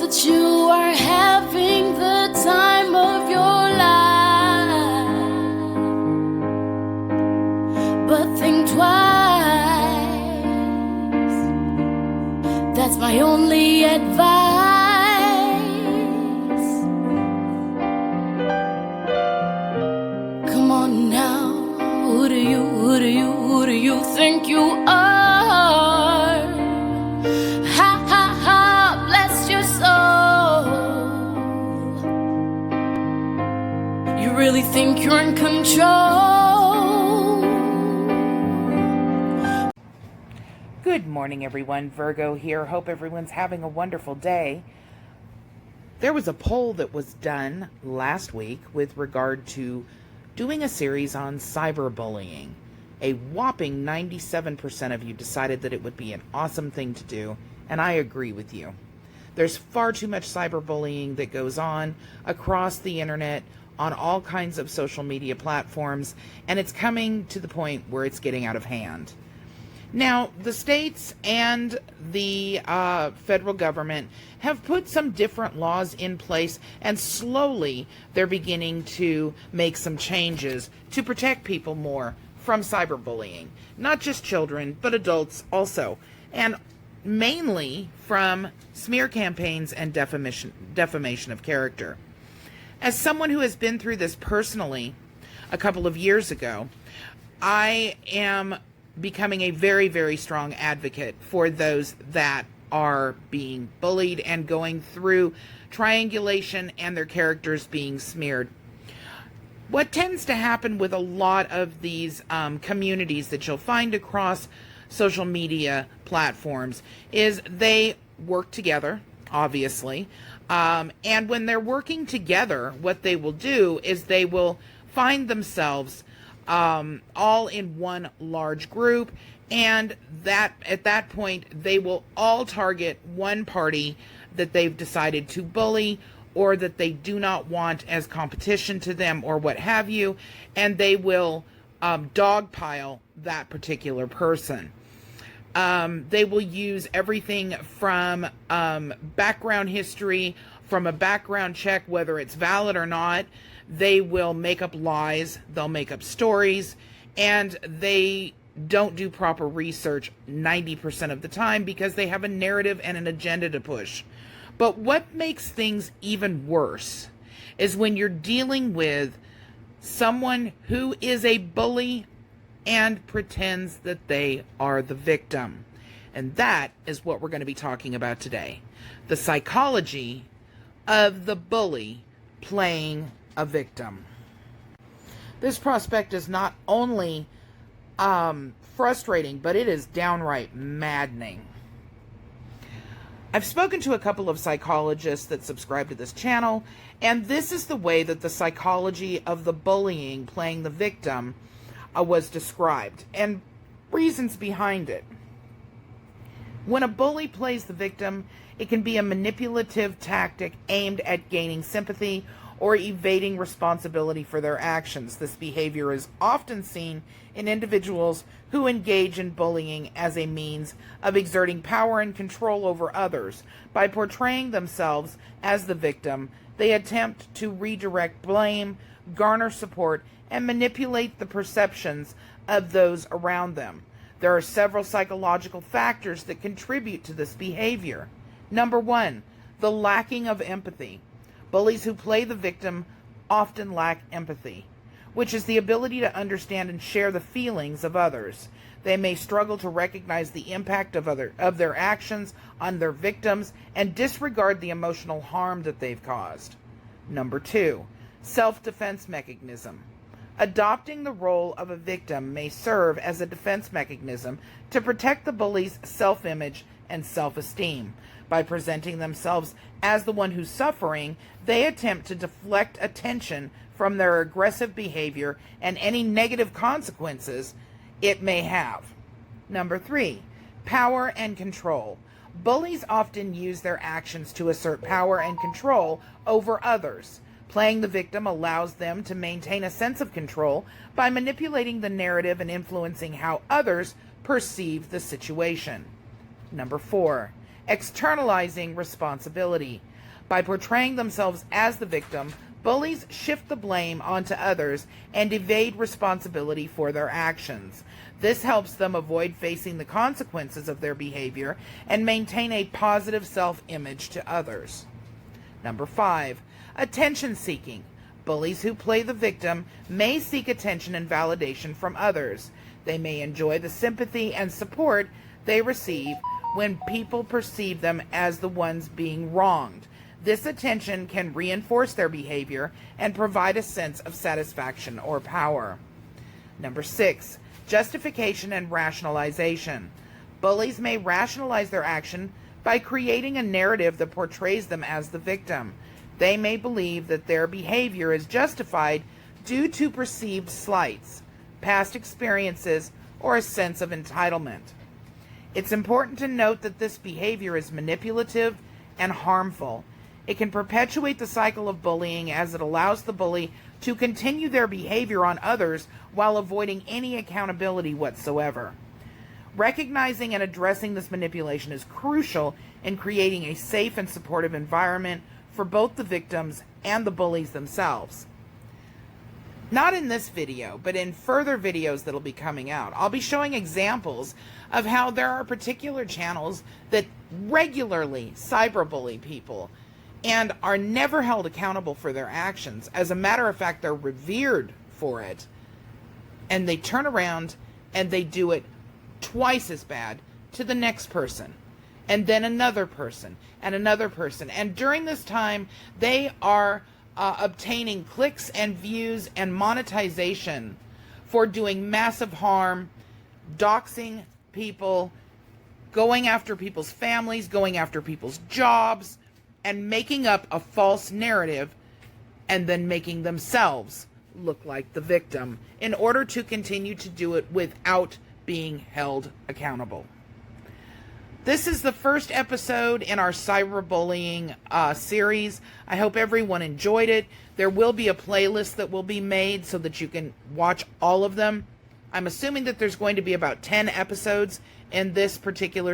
that you are having the time of your life, but think twice. That's my only advice. Come on now, who do you think you are? Ha ha ha, bless your soul. You really think you're in control? Good morning, everyone. Virgo here. Hope everyone's having a wonderful day. There was a poll that was done last week with regard to doing a series on cyberbullying. A whopping 97% of you decided that it would be an awesome thing to do, and I agree with you. There's far too much cyberbullying that goes on across the internet, on all kinds of social media platforms, and it's coming to the point where it's getting out of hand. Now, the states and the federal government have put some different laws in place, and slowly they're beginning to make some changes to protect people more from cyberbullying. Not just children, but adults also. And mainly from smear campaigns and defamation of character. As someone who has been through this personally a couple of years ago, I am becoming a very, very strong advocate for those that are being bullied and going through triangulation and their characters being smeared. What tends to happen with a lot of these communities that you'll find across social media platforms is they work together, obviously, and when they're working together, what they will do is they will find themselves all in one large group, and that at that point they will all target one party that they've decided to bully or that they do not want as competition to them or what have you, and they will dogpile that particular person. They will use everything from background history, from a background check, whether it's valid or not. They will make up lies, they'll make up stories, and they don't do proper research 90% of the time because they have a narrative and an agenda to push. But what makes things even worse is when you're dealing with someone who is a bully and pretends that they are the victim. And that is what we're going to be talking about today. The psychology of the bully playing a victim. This prospect is not only frustrating, but it is downright maddening. I've spoken to a couple of psychologists that subscribe to this channel, and this is the way that the psychology of the bullying playing the victim was described, and reasons behind it. When a bully plays the victim, it can be a manipulative tactic aimed at gaining sympathy or evading responsibility for their actions. This behavior is often seen in individuals who engage in bullying as a means of exerting power and control over others. By portraying themselves as the victim, they attempt to redirect blame, garner support, and manipulate the perceptions of those around them. There are several psychological factors that contribute to this behavior. Number one, the lacking of empathy. Bullies who play the victim often lack empathy, which is the ability to understand and share the feelings of others. They may struggle to recognize the impact of their actions on their victims and disregard the emotional harm that they've caused. Number two, self-defense mechanism. Adopting the role of a victim may serve as a defense mechanism to protect the bully's self-image and self-esteem. By presenting themselves as the one who's suffering, they attempt to deflect attention from their aggressive behavior and any negative consequences it may have. Number three, power and control. Bullies often use their actions to assert power and control over others. Playing the victim allows them to maintain a sense of control by manipulating the narrative and influencing how others perceive the situation. Number 4, externalizing responsibility. By portraying themselves as the victim, bullies shift the blame onto others and evade responsibility for their actions. This helps them avoid facing the consequences of their behavior and maintain a positive self-image to others. Number 5, attention seeking. Bullies who play the victim may seek attention and validation from others. They may enjoy the sympathy and support they receive when people perceive them as the ones being wronged. This attention can reinforce their behavior and provide a sense of satisfaction or power. Number 6, justification and rationalization. Bullies may rationalize their action by creating a narrative that portrays them as the victim. They may believe that their behavior is justified due to perceived slights, past experiences, or a sense of entitlement. It's important to note that this behavior is manipulative and harmful. It can perpetuate the cycle of bullying as it allows the bully to continue their behavior on others while avoiding any accountability whatsoever. Recognizing and addressing this manipulation is crucial in creating a safe and supportive environment for both the victims and the bullies themselves. Not in this video, but in further videos that'll be coming out, I'll be showing examples of how there are particular channels that regularly cyberbully people and are never held accountable for their actions. As a matter of fact, they're revered for it, and they turn around and they do it twice as bad to the next person, and then another person, and another person. And during this time, they are obtaining clicks and views and monetization for doing massive harm, doxing people, going after people's families, going after people's jobs, and making up a false narrative, and then making themselves look like the victim in order to continue to do it without being held accountable. This is the first episode in our cyberbullying series. I hope everyone enjoyed it. There will be a playlist that will be made so that you can watch all of them. I'm assuming that there's going to be about 10 episodes in this particular